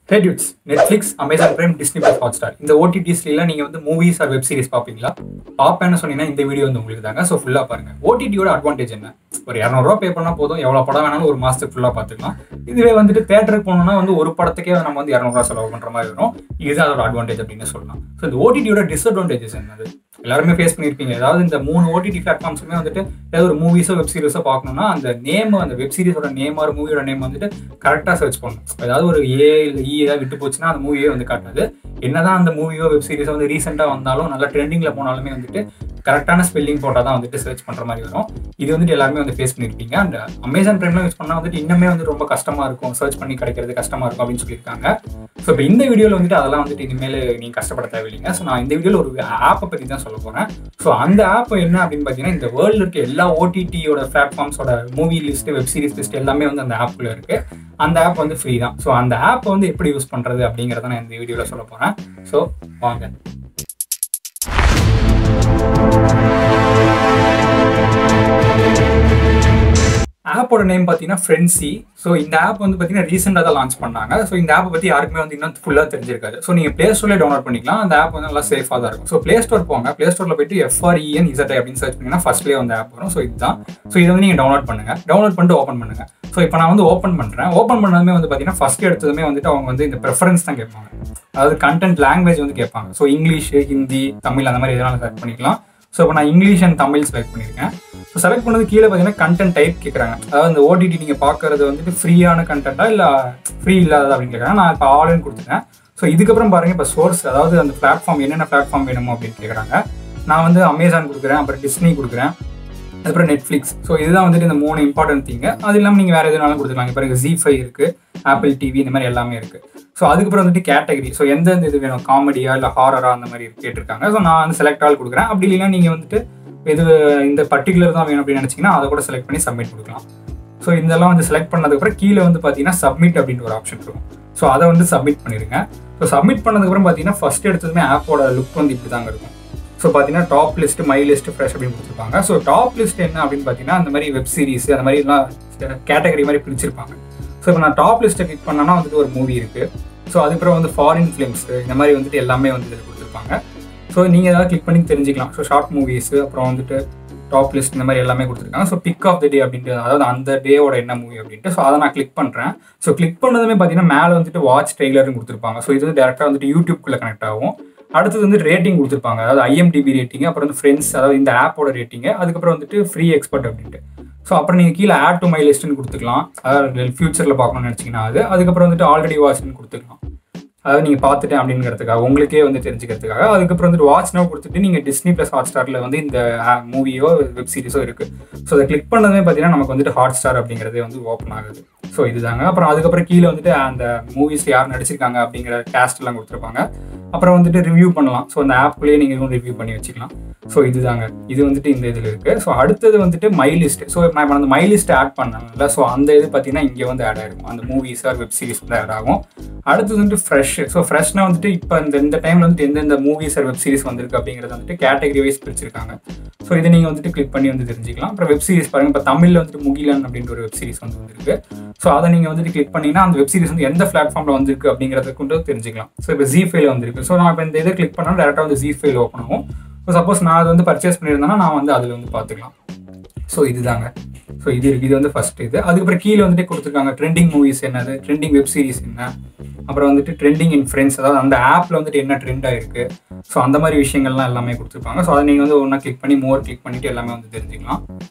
Hey dudes, Netflix, Amazon Prime, disney+hotstar. இந்த OTTஸ்ல நீங்க வந்து மூவிஸ் ஆர் வெப் சீரிஸ் பாப்பீங்களா? பாப்பேன்னு சொன்னீங்கன்னா இந்த வீடியோ வந்து உங்களுக்கு தாங்க. சோ ஃபுல்லா பாருங்க. OTTயோட அட்வான்டேஜ் என்ன? ஒரு 200 ரூபாய் பே பண்ணா போதும், எவ்வளவு படம் வேணாலும் ஒரு மாசத்துக்கு ஃபுல்லா பாத்துக்கலாம். இதுவே வந்துட்டு தியேட்டருக்கு போனோம்னா வந்து ஒரு படத்துக்கே நம்ம வந்து 200 ரூபாய் செலவு பண்ற மாதிரி வரும். இதுதான் அதோட அட்வான்டேஜ் அப்படின்னு சொல்லலாம். சோ இந்த OTTயோட டிஸ்அட்வான்டேஜஸ் என்னது? எல்லாருமே ஃபேஸ் பண்ணிருப்பீங்க. அதாவது இந்த 3 OTT பிளாட்ஃபார்ம்ஸுமே வந்துட்டு ஏதாவது ஒரு மூவிஸோ வெப் சீரிஸோ பார்க்கணும்னா அந்த நேம், அந்த வெப் சீரிஸோட நேம் ஆர் மூவியோட நேம் வந்துட்டு கரெக்டாக சர்ச் பண்ணணும். ஏதாவது ஒரு ஏ இல்லை இ ஏதாவது விட்டு போச்சுன்னா அந்த மூவியே வந்து காட்டாது. என்னதான் அந்த மூவியோ வெப் சீரிஸோ வந்து ரீசெண்டாக வந்தாலும் நல்லா ட்ரெண்டிங்கில் போனாலுமே வந்துட்டு கரெக்டான ஸ்பெல்லிங் போட்டால் தான் வந்துட்டு சர்ச் பண்ணுற மாதிரி வரும். இது வந்துட்டு எல்லாருமே வந்து ஃபேஸ் பண்ணியிருப்பீங்க. அண்ட் அமேசான் பிரைம்லாம் யூஸ் பண்ணால் வந்துட்டு இன்னுமே வந்து ரொம்ப கஷ்டமாக இருக்கும், சர்ச் பண்ணி கிடைக்கிறது கஷ்டமாக இருக்கும் அப்படின்னு சொல்லியிருக்காங்க. ஸோ இப்போ இந்த வீடியோவில் வந்துட்டு அதெல்லாம் வந்துட்டு இனிமேல் நீங்கள் கஷ்டப்பட தேவையில்லைங்க. ஸோ நான் இந்த வீடியோவில் ஒரு ஆப்பை பற்றி தான் சொல்ல போகிறேன். ஸோ அந்த ஆப் என்ன அப்படின்னு பார்த்தீங்கன்னா, இந்த வேர்ல்டு இருக்க எல்லா OTTயோட பிளாட்ஃபார்ம்ஸோட movie list, web series list எல்லாமே வந்து அந்த ஆப்புக்குள்ள இருக்கு. அந்த ஆப் வந்து ஃப்ரீ தான். ஸோ அந்த ஆப் வந்து எப்படி யூஸ் பண்ணுறது அப்படிங்கிறத நான் இந்த வீடியோவில் சொல்ல போகிறேன். ஸோ வாங்க. ஆப்போட நேம் பார்த்தீங்கன்னா Frenzi. ஸோ இந்த ஆப் வந்து பார்த்தீங்கன்னா ரீசெண்டாக தான் லான்ச் பண்ணாங்க. ஸோ இந்த ஆப்பை பற்றி யாருக்குமே வந்து இன்னும் ஃபுல்லாக தெரிஞ்சிருக்காது. ஸோ நீங்கள் ப்ளே ஸ்டோர்லேயே டவுன்லோட் பண்ணிக்கலாம். அந்த ஆப் வந்து நல்லா சேஃபாக தான் இருக்கும். ஸோ ப்ளே ஸ்டோர் போங்க. ப்ளே ஸ்டோரில் போயிட்டு FRENZI அப்படின்னு சர்ச் பண்ணிங்கன்னா ஃபர்ஸ்ட்லேயே வந்து ஆப் வரும். ஸோ இதுதான். ஸோ இதை வந்து நீங்கள் டவுன்லோட் பண்ணுங்க. டவுன்லோட் பண்ணிட்டு ஓப்பன் பண்ணுங்க. ஸோ இப்போ நான் வந்து ஓப்பன் பண்ணுறேன். ஓப்பன் பண்ணதுமே வந்து பார்த்தீங்கன்னா ஃபர்ஸ்ட் எடுத்ததுமே வந்துட்டு அவங்க வந்து இந்த ப்ரெஃபரன்ஸ் தான் கேட்பாங்க. அதாவது கண்டென்ட் லாங்குவேஜ் வந்து கேட்பாங்க. ஸோ இங்கிலீஷ், ஹிந்தி, தமிழ் அந்த மாதிரி எதனால செலக்ட் பண்ணிக்கலாம். ஸோ இப்போ நான் இங்கிலீஷ் அண்ட் தமிழ் செலக்ட் பண்ணியிருக்கேன். ஸோ செலக்ட் பண்ணது கீழே பார்த்தீங்கன்னா கண்டென்ட் டைப் கேட்குறாங்க. அதாவது இந்த OTT நீங்கள் பார்க்கறது வந்துட்டு ஃப்ரீயான கண்டென்ட்டா இல்லை ஃப்ரீ இல்லாததா அப்படின்னு கேட்குறாங்க. நான் இப்போ ஆன்லைன் கொடுத்துட்டேன். ஸோ இதுக்கப்புறம் பாருங்கள், இப்போ சோர்ஸ், அதாவது அந்த பிளாட்ஃபார்ம் என்னென்ன பிளாட்ஃபார்ம் வேணுமோ அப்படின்னு கேட்குறாங்க. நான் வந்து அமேசான் கொடுக்குறேன், அப்புறம் டிஸ்னி கொடுக்குறேன், அதுக்கப்புறம் நெட்ஃப்ளிக்ஸ். ஸோ இதுதான் வந்துட்டு இந்த 3 இம்பார்ட்டன்ட் திங்கு. அது இல்லாமல் நீங்கள் வேறு எதுனாலும் கொடுத்துக்கலாம். இப்போ இருக்குது ZEE5 இருக்குது, ஆப்பிள் டிவி, இந்த மாதிரி எல்லாமே இருக்குது. ஸோ அதுக்கப்புறம் வந்துட்டு கேட்டகரி, ஸோ எந்தெந்த இது வேணும், காமெடியா இல்லை ஹாரரா அந்த மாதிரி கேட்டிருக்காங்க. ஸோ நான் வந்து செலக்ட் ஆல் கொடுக்குறேன். அப்படி இல்லைன்னா நீங்கள் வந்துட்டு இது இந்த பர்டிகுலர் தான் வேணும் அப்படின்னு நினச்சிங்கன்னா அதை கூட செலக்ட் பண்ணி சப்மிட் கொடுக்கலாம். ஸோ இதெல்லாம் வந்து செலக்ட் பண்ணதுக்கப்புறம் கீழே வந்து பார்த்தீங்கன்னா சப்மிட் அப்படின்ற ஒரு ஆப்ஷன் இருக்கும். ஸோ அதை வந்து சப்மிட் பண்ணிடுங்க. ஸோ சப்மிட் பண்ணதுக்கப்புறம் பார்த்தீங்கன்னா ஃபர்ஸ்ட் எடுத்ததுமே ஆப்போட லுக் வந்து இப்படி தாங்க இருக்கும். ஸோ பார்த்தீங்கன்னா top list, my list, fresh அப்படின்னு கொடுத்துருப்பாங்க. ஸோ டாப் லிஸ்ட் என்ன அப்படின்னு பார்த்தீங்கன்னா அந்த மாதிரி வெப் சீரிஸ் அந்த மாதிரி எல்லாம் கேட்டகரி மாதிரி பிரிச்சிருப்பாங்க. ஸோ இப்போ நான் டாப் லிஸ்ட்டை கிளிக் பண்ணேன்னா வந்துட்டு ஒரு மூவி இருக்குது. ஸோ அதுக்கப்புறம் வந்து ஃபாரின் ஃபிலிம்ஸ் இந்த மாதிரி வந்துட்டு எல்லாமே வந்து இதில் கொடுத்துருப்பாங்க. ஸோ நீங்கள் ஏதாவது கிளிக் பண்ணி தெரிஞ்சிக்கலாம். ஸோ ஷார்ட் மூவிஸ், அப்புறம் வந்துட்டு டாப் லிஸ்ட் இந்த மாதிரி எல்லாமே கொடுத்துருக்காங்க. ஸோ பிக் ஆஃப் த டே அப்படின்ட்டு, அதாவது அந்த டேவோட என்ன மூவி அப்படின்ட்டு. ஸோ அதை நான் கிளிக் பண்ணுறேன். ஸோ கிளிக் பண்ணதுமே பார்த்தீங்கன்னா மேலே வந்துட்டு வாட்ச் ட்ரெய்லர்னு கொடுத்துருப்பாங்க. ஸோ இது வந்து டேரெக்டாக வந்துட்டு யூடியூப்குள்ளே கனெக்ட் ஆகும். அடுத்தது வந்து ரேட்டிங் கொடுத்துருப்பாங்க. அதாவது IMDb ரேட்டிங், அப்புறம் வந்து ஃப்ரெண்ட்ஸ், அதாவது இந்த ஆப்போட ரேட்டிங்கு, அதுக்கப்புறம் வந்துட்டு ஃப்ரீ எக்ஸ்பர்ட் அப்படின்ட்டு. ஸோ அப்புறம் நீங்கள் கீழே ஆட் டு மை லிஸ்ட்னு கொடுத்துக்கலாம். அதாவது ஃபியூச்சரில் பார்க்கணும்னு நினச்சிங்கன்னா அது. அதுக்கப்புறம் வந்துட்டு ஆல்ரெடி வாட்ச்னு கொடுத்துக்கலாம். அதாவது நீங்கள் பார்த்துட்டேன் அப்படிங்கிறதுக்காக, உங்களுக்கே வந்து தெரிஞ்சுக்கிறதுக்காக. அதுக்கப்புறம் வந்துட்டு வாட்ச் நவ் கொடுத்துட்டு நீங்கள் disney+hotstarல வந்து இந்த மூவியோ வெப் சீரிஸோ இருக்குது. ஸோ அதை கிளிக் பண்ணதுமே பார்த்தீங்கன்னா நமக்கு வந்துட்டு ஹாட்ஸ்டார் அப்படிங்கிறதே வந்து ஓப்பன் ஆகுது. ஸோ இதுதாங்க. அப்புறம் அதுக்கப்புறம் கீழே வந்துட்டு அந்த மூவிஸ் யார் நடிச்சிருக்காங்க அப்படிங்கிற கேஸ்ட் எல்லாம் கொடுத்துருப்பாங்க. அப்புறம் வந்துட்டு ரிவ்யூ பண்ணலாம். ஸோ அந்த ஆப்லேயே நீங்கள் இதுவும் ரிவ்யூ பண்ணி வச்சுக்கலாம். ஸோ இதுதாங்க. இது வந்துட்டு இந்த இதில் இருக்குது. ஸோ அடுத்தது வந்துட்டு மை லிஸ்ட். ஸோ நான் அந்த மை லிஸ்ட் ஆட் பண்ணல. ஸோ அந்த இது பார்த்தீங்கன்னா இங்கே வந்து ஆட் ஆகிருக்கும். அந்த மூவிஸ் ஆர் வெப் சீரிஸ் வந்து ஆட் ஆகும். அடுத்தது வந்துட்டு ஃப்ரெஷ். ஸோ ஃப்ரெஷ்னா வந்துட்டு இப்போ இந்த டைமில் வந்துட்டு எந்தெந்த மூவிஸ் ஆர் வெப் சீரிஸ் வந்திருக்கு அப்படிங்கிறது வந்துட்டு கேட்டகரி வைஸ் பிரிச்சிருக்காங்க. ஸோ இதை நீங்கள் வந்துட்டு கிளிக் பண்ணி வந்து தெரிஞ்சிக்கலாம். அப்புறம் வெப் சீரிஸ் பாருங்கள், இப்போ தமிழில் வந்துட்டு முகிலன் அப்படின்ற ஒரு வெப் சீரிஸ் வந்து வந்துருக்கு. ஸோ அதை நீங்கள் வந்துட்டு கிளிக் பண்ணிங்கன்னா அந்த வெப் சீரிஸ் வந்து எந்த பிளாட்ஃபார்மில் வந்திருக்கு அப்படிங்கிறத கொண்டு தெரிஞ்சிக்கலாம். ஸோ இப்போ ZEE5 வந்திருக்கு. ஸோ நான் இப்போ இந்த இதை கிளிக் பண்ணால் டேரெக்டாக வந்து ZEE5 ஓப்பன் ஆகும். ஸோ சப்போஸ் நான் அதை வந்து பர்ச்சேஸ் பண்ணியிருந்தேன்னா நான் வந்து அதில் வந்து பார்த்துக்கலாம். ஸோ இதுதாங்க. ஸோ இது இருக்குது. இது வந்து ஃபர்ஸ்ட் இது. அதுக்கப்புறம் கீழே வந்துட்டு கொடுத்துருக்காங்க ட்ரெண்டிங் மூவிஸ் என்னது, ட்ரெண்டிங் வெப் சீரிஸ் என்ன, அப்புறம் வந்துட்டு ட்ரெண்டிங் இன் ஃப்ரெண்ட்ஸ், அதாவது அந்த ஆப்பில் வந்துட்டு என்ன ட்ரெண்டாக இருக்குது. ஸோ அந்த மாதிரி விஷயங்கள்லாம் எல்லாமே கொடுத்துருப்பாங்க. ஸோ அதை நீங்கள் வந்து ஒன்றா கிளிக் பண்ணி மோர் கிளிக் பண்ணிவிட்டு எல்லாமே வந்து தெரிஞ்சுக்கலாம்.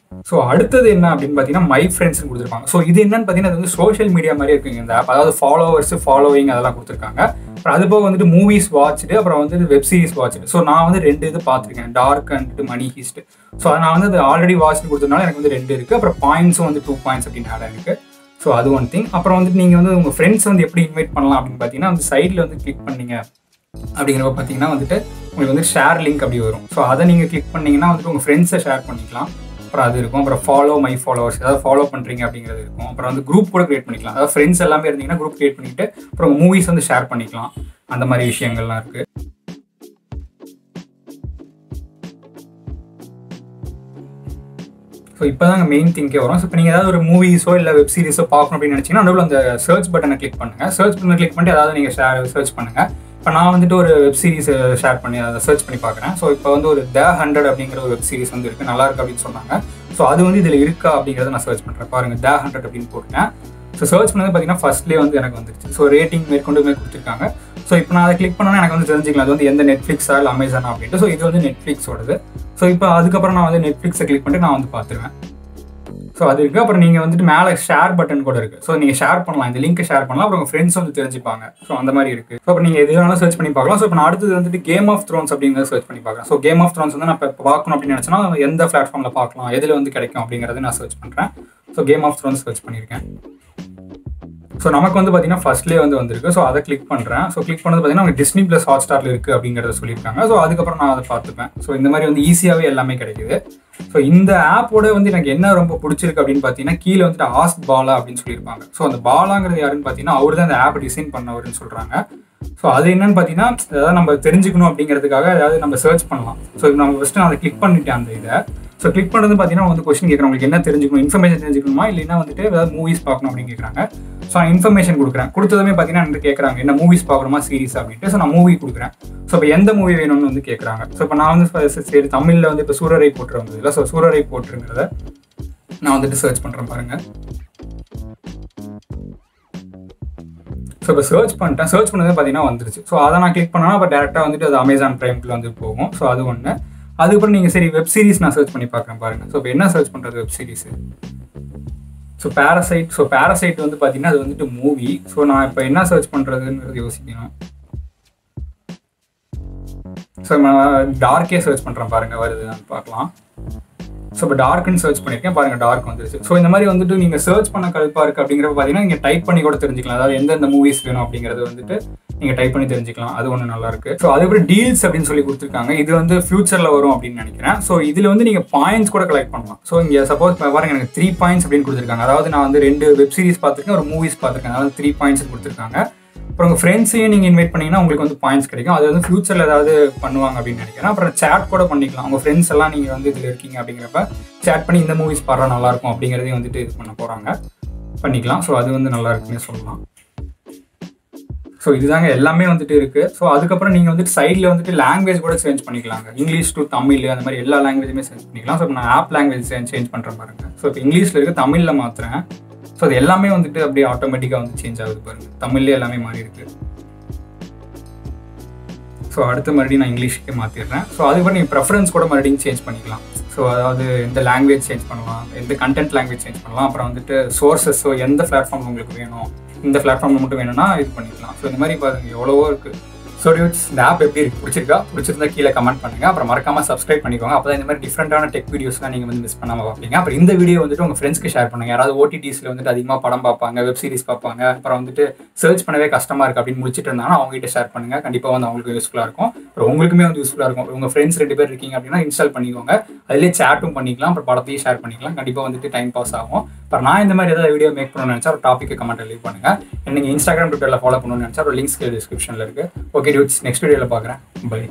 ஸோ அடுத்தது என்ன அப்படின்னு பார்த்தீங்கன்னா மை ஃப்ரெண்ட்ஸ்னு கொடுத்துருப்பாங்க. ஸோ இது என்னன்னு பார்த்தீங்கன்னா அது வந்து சோஷியல் மீடியா மாதிரி இருக்குங்க இந்த ஆப். அதாவது ஃபாலோவர்ஸ், ஃபாலோவிங் அதெல்லாம் கொடுத்துருக்காங்க. அப்புறம் அது போக வந்துட்டு மூவிஸ் வாட்ச்டு, அப்புறம் வந்து வெப் சீரிஸ் வாட்ச்டு. ஸோ நான் வந்து 2 இது பார்த்துருக்கேன், dark and money heist. So நான் வந்து அது ஆல்ரெடி வாட்ச்னு கொடுத்ததுனால எனக்கு வந்து 2 இருக்குது. அப்புறம் பாயிண்ட்ஸும் வந்து 2 பாயிண்ட்ஸ் அப்படின்னு ஆட் ஆகிருக்கு. ஸோ அது ஒன் திங். அப்புறம் வந்துட்டு நீங்கள் வந்து உங்கள் ஃப்ரெண்ட்ஸ் வந்து எப்படி இன்வைட் பண்ணலாம் அப்படின்னு பார்த்தீங்கன்னா வந்து சைடில் வந்து கிளிக் பண்ணீங்க அப்படிங்கிறப்ப பார்த்தீங்கன்னா வந்துட்டு உங்களுக்கு வந்து ஷேர் லிங்க் அப்படி வரும். ஸோ அதை நீங்கள் கிளிக் பண்ணிங்கன்னா வந்துட்டு உங்கள் ஃப்ரெண்ட்ஸை ஷேர் பண்ணிக்கலாம். அப்புறம் அது இருக்கும். அப்புறம் ஃபாலோ மை ஃபாலோவர்ஸ், ஏதாவது ஃபாலோ பண்ணுறீங்க அப்படிங்கிறது இருக்கும். அப்புறம் வந்து குரூப் கூட கிரியேட் பண்ணிக்கலாம். அதாவது ஃப்ரெண்ட்ஸ் எல்லாமே இருந்தீங்கன்னா குரூப் கிரியேட் பண்ணிவிட்டு அப்புறம் மூவிஸ் வந்து ஷேர் பண்ணிக்கலாம். அந்த மாதிரி விஷயங்கள்லாம் இருக்குது. ஸோ இப்போ தாங்க மெயின் திங்கே வரும். ஸோ இப்போ நீங்கள் ஏதாவது ஒரு மூவிஸோ இல்லை வெப் சீரிஸோ பார்க்கணும் அப்படின்னு நினச்சிங்கன்னா நடுவில் அந்த சர்ச் பட்டனை கிளிக் பண்ணுங்கள். சர்ச் பட்டனை கிளிக் பண்ணிட்டு அதாவது நீங்கள் சர்ச் பண்ணுங்கள். இப்போ நான் வந்துட்டு ஒரு வெப் சீரிஸ் ஷேர் பண்ணி அதை சர்ச் பண்ணி பார்க்குறேன். ஸோ இப்போ வந்து ஒரு The 100 அப்படிங்கிற ஒரு வெப் சீரிஸ் வந்து இருக்குது, நல்லா இருக்குது அப்படின்னு சொன்னாங்க. ஸோ அது வந்து இதில் இருக்கா அப்படிங்கிறத நான் சர்ச் பண்ணுறேன். பாருங்கள் The 100 அப்படின்னு போட்டேன். ஸோ சர்ச் பண்ணது பார்த்தீங்கன்னா ஃபர்ஸ்ட்லேயே வந்து எனக்கு வந்துருச்சு. ஸோ ரேட்டிங் மேற்கொண்டுமே கொடுத்துருக்காங்க. ஸோ இப்போ நான் அதை கிளிக் பண்ணோன்னா எனக்கு வந்து தெரிஞ்சுக்கலாம் அது வந்து எந்த நெட்ஃப்ளிக்ஸா இல்லை அமேசானா அப்படின்ட்டு. ஸோ இது வந்து நெட்ஃப்ளிக்ஸோடது. ஸோ இப்போ அதுக்கப்புறம் நான் வந்து நெட்ஃப்ளிக்ஸை கிளிக் பண்ணிட்டு நான் வந்து பார்த்துருவேன். ஸோ அது இருக்குது. அப்புறம் நீங்கள் வந்துட்டு மேலே ஷேர் பட்டன் கூட இருக்குது. ஸோ நீங்கள் ஷேர் பண்ணலாம், இந்த லிங்க்கை ஷேர் பண்ணலாம். அப்புறம் உங்கள் ஃப்ரெண்ட்ஸ் வந்து தெரிஞ்சுப்பாங்க. ஸோ அந்த மாதிரி இருக்குது. ஸோ இப்போ நீங்கள் எது வேணாலும் சர்ச் பண்ணி பார்க்கலாம். ஸோ இப்போ நான் அடுத்தது வந்துட்டு கேம் ஆஃப் த்ரோன்ஸ் அப்படிங்கிறத சர்ச் பண்ணி பார்க்குறேன். ஸோ கேம் ஆஃப் த்ரோன்ஸ் வந்து நான் இப்போ பார்க்கணும் அப்படின்னு நினச்சேன்னா எந்த பிளாட்ஃபார்மில் பார்க்கலாம், எதில் வந்து கிடைக்கும் அப்படிங்கிறத நான் சர்ச் பண்ணுறேன். So game of thrones search பண்ணியிருக்கேன். ஸோ நமக்கு வந்து பார்த்தீங்கன்னா ஃபர்ஸ்ட்லேயே வந்து வந்திருக்கு. ஸோ அதை கிளிக் பண்ணுறேன். ஸோ கிளிக் பண்ணது பார்த்தீங்கன்னா அவங்க disney+hotstar இருக்குது அப்படிங்கிறத சொல்லியிருக்காங்க. ஸோ அதுக்கப்புறம் நான் அதை பார்த்துப்பேன். ஸோ இந்த மாதிரி வந்து ஈஸியாகவே எல்லாமே கிடைக்குது. ஸோ இந்த ஆப்போட வந்து எனக்கு என்ன ரொம்ப பிடிச்சிருக்கு அப்படின்னு பார்த்தீங்கன்னா கீழே வந்துட்டு ஆஸ்க் பாலா அப்படின்னு சொல்லியிருப்பாங்க. ஸோ அந்த பாலாங்கிறது யாருன்னு பார்த்தீங்கன்னா அவர் தான் அந்த ஆப் டிசைன் பண்ணவர்னு சொல்கிறாங்க. ஸோ அது என்னன்னு பார்த்தீங்கன்னா அதாவது நம்ம தெரிஞ்சுக்கணும் அப்படிங்கிறதுக்காக ஏதாவது நம்ம சர்ச் பண்ணலாம். ஸோ நம்ம ஃபஸ்ட்டு நான் அதை கிளிக் பண்ணிட்டேன் அந்த இதை. ஸோ கிளிக் பண்ணுறது பார்த்தீங்கன்னா வந்து கொஸ்டின் கேட்குறேன், உங்களுக்கு என்ன தெரிஞ்சுக்கணும், இன்ஃபர்மேஷன் தெரிஞ்சுக்கணுமா இல்லைன்னா வந்துட்டு ஏதாவது மூவிஸ் பார்க்கணும் அப்படின்னு கேட்குறாங்க. ஸோ நான் இன்ஃபர்மேஷன் கொடுக்குறேன். கொடுத்ததுமே பார்த்தீங்கன்னா எனக்கு கேட்குறாங்க என்ன மூவிஸ் பார்க்கணுமா சீரிஸ் அப்படின்ட்டு. ஸோ நான் மூவி கொடுக்குறேன். ஸோ இப்போ எந்த மூவி வேணும்னு வந்து கேட்குறாங்க. ஸோ இப்போ நான் வந்து சரி தமிழில் வந்து இப்போ சூரரை போட்டு வந்தது இல்லை. ஸோ சூரரை போட்டுருங்கிறத நான் வந்துட்டு சர்ச் பண்ணுறேன் பாருங்கள். ஸோ இப்போ சர்ச் பண்ணிட்டேன். சர்ச் பண்ணது பார்த்தீங்கன்னா வந்துருச்சு. ஸோ அதை நான் கிளிக் பண்ணேன்னா அப்போ டேரெக்டாக வந்துட்டு அது அமேசான் பிரைம்குள்ள வந்து போகும். ஸோ அது ஒன்று. அதுக்கப்புறம் நீங்கள் சரி வெப் சீரிஸ் நான் சர்ச் பண்ணி பார்க்குறேன் பாருங்கள். ஸோ இப்போ என்ன சர்ச் பண்ணுறது web series? So parasite. So parasite வந்து பார்த்தீங்கன்னா அது வந்துட்டு மூவி. ஸோ நான் இப்போ என்ன சர்ச் பண்ணுறதுங்கிறது யோசிக்கணும். ஸோ நான் டார்க்கே சர்ச் பண்ணுறேன் பாருங்கள், வருது நான் பார்க்கலாம். ஸோ இப்போ டார்க்குன்னு சர்ச் பண்ணியிருக்கேன் பாருங்கள், டார்க் வந்துருச்சு. ஸோ இந்த மாதிரி வந்துட்டு நீங்கள் சர்ச் பண்ண கடுப்பாக இருக்குது அப்படிங்கிறப்ப பார்த்தீங்கன்னா நீங்கள் டைப் பண்ணி கூட தெரிஞ்சுக்கலாம். அதாவது எந்தெந்த மூவிஸ் வேணும் அப்படிங்கிறது வந்துட்டு நீங்கள் டைப் பண்ணி தெரிஞ்சுக்கலாம். அது ஒன்று நல்லா இருக்கு. ஸோ அதுக்கப்புறம் டீல்ஸ் அப்படின்னு சொல்லி கொடுத்துருக்காங்க. இது வந்து ஃபியூச்சரில் வரும் அப்படின்னு நினைக்கிறேன். ஸோ இதில் வந்து நீங்கள் பாயிண்ட்ஸ் கூட கலெக்ட் பண்ணலாம். ஸோ இங்கே சப்போஸ் பாருங்க எனக்கு 3 பாயிண்ட்ஸ் அப்படின்னு கொடுத்துருக்காங்க. அதாவது நான் வந்து 2 வெப் சீரிஸ் பார்த்துருக்கேன், ஒரு மூவிஸ் பார்த்துருக்கேன். அதாவது 3 பாயிண்ட்ஸ் கொடுத்துருக்காங்க. அப்புறம் உங்கள் ஃப்ரெண்ட்ஸையும் நீங்கள் இன்வைட் பண்ணிங்கன்னா உங்களுக்கு வந்து பாயிண்ட்ஸ் கிடைக்கும். அது வந்து ஃபியூச்சரில் ஏதாவது பண்ணுவாங்க அப்படின்னு நினைக்கிறேன். அப்புறம் சேட் கூட பண்ணிக்கலாம். உங்கள் ஃப்ரெண்ட்ஸ் எல்லாம் நீங்கள் வந்து இதில் இருக்கீங்க அப்படிங்கிறப்ப சேட் பண்ணி இந்த மூவிஸ் பாடுறா நல்லாயிருக்கும் அப்படிங்கிறதையும் வந்துட்டு இது பண்ண போகிறாங்க, பண்ணிக்கலாம். ஸோ அது வந்து நல்லா இருக்குன்னு சொல்லலாம். ஸோ இதுதாங்க எல்லாமே வந்துட்டு இருக்குது. ஸோ அதுக்கப்புறம் நீங்கள் வந்துட்டு சைடில் வந்துட்டு லாங்குவேஜ் கூட சேஞ்ச் பண்ணிக்கலாங்க. இங்கிலீஷ் டு தமிழ் அந்த மாதிரி எல்லா லாங்குவேஜுமே சேஞ்ச் பண்ணிக்கலாம். ஸோ நான் ஆப் லாங்குவேஜ் சேஞ்ச் பண்ணுறேன் பாருங்க. ஸோ இப்போ இங்கிலீஷில் இருக்குது, தமிழில் மாற்றுறேன். ஸோ அது எல்லாமே வந்துட்டு அப்படியே ஆட்டோமேட்டிக்காக வந்து சேஞ்ச் ஆகுது பாருங்கள். தமிழ்லேயே எல்லாமே மாறி இருக்கு. ஸோ அடுத்த மறுபடியும் நான் இங்கிலீஷ்க்கே மாற்றிடுறேன். ஸோ அதுக்கப்புறம் நீங்கள் ப்ரெஃபரன்ஸ் கூட மறுபடியும் சேஞ்ச் பண்ணிக்கலாம். ஸோ அதாவது எந்த லாங்குவேஜ் சேஞ்ச் பண்ணலாம், எந்த கண்டென்ட் லாங்குவேஜ் சேஞ்ச் பண்ணலாம். அப்புறம் வந்துட்டு சோர்சஸ், ஸோ எந்த பிளாட்ஃபார்ம் உங்களுக்கு வேணும், இந்த பிளாட்ஃபார்மில் மட்டும் வேணும்னா இது பண்ணிக்கலாம். ஸோ இந்த மாதிரி பாருங்கள் எவ்வளவோ இருக்குது. ஸோ டியூட்ஸ், இந்த ஆப் எப்படி இருக்குது, பிடிச்சிருந்தா கீழே கமெண்ட் பண்ணுங்கள். அப்புறம் மறக்காமல் சப்ஸ்கிரைப் பண்ணிக்கோங்க. அப்போ தான் இந்த மாதிரி டிஃப்ரெண்டான டெக் வீடியோஸ்லாம் நீங்கள் வந்து மிஸ் பண்ணாமல் பார்ப்பீங்க. அப்புறம் இந்த வீடியோ வந்துட்டு உங்கள் ஃப்ரெண்ட்ஸ்க்கு ஷேர் பண்ணுங்கள். யாராவது ஓடிடிஸில் வந்துட்டு அதிகமாக படம் பார்ப்பாங்க, வெப் சீரிஸ் பார்ப்பாங்க, அப்புறம் வந்துட்டு சர்ச் பண்ணவே கஷ்டமாக இருக்குது அப்படின்னு முடிச்சுட்டு இருந்தாங்கன்னா அவங்ககிட்ட ஷேர் பண்ணுங்கள். கண்டிப்பாக வந்து அவங்களுக்கு யூஸ்ஃபுல்லாக இருக்கும். அப்புறம் உங்களுக்குமே வந்து யூஸ்ஃபுல்லாக இருக்கும். உங்கள் ஃப்ரெண்ட்ஸ் 2 பேர் இருக்கீங்க அப்படின்னா இன்ஸ்டால் பண்ணிக்கோங்க. அதிலே சேட்டும் பண்ணிக்கலாம், அப்புறம் படத்தையும் ஷேர் பண்ணிக்கலாம். கண்டிப்பாக வந்துட்டு டைம் பாஸ் ஆகும். அப்புறம் நான் இந்த மாதிரி ஏதாவது வீடியோ மேக் பண்ணணும்னு நினச்சா ஒரு டாப்பிக்கு கமெண்ட்டில் லீவ் பண்ணுங்கள். நீங்கள் இன்ஸ்டாகிராம், ட்விட்டரில் ஃபாலோ பண்ணணும்னு நினச்சா ஒரு லிங்க்ஸ் டிஸ்கிரிப்ஷனில் இருக்குது. ஓகே டியூட்ஸ், நெக்ஸ்ட் வீடியோவில் பார்க்குறேன். பை.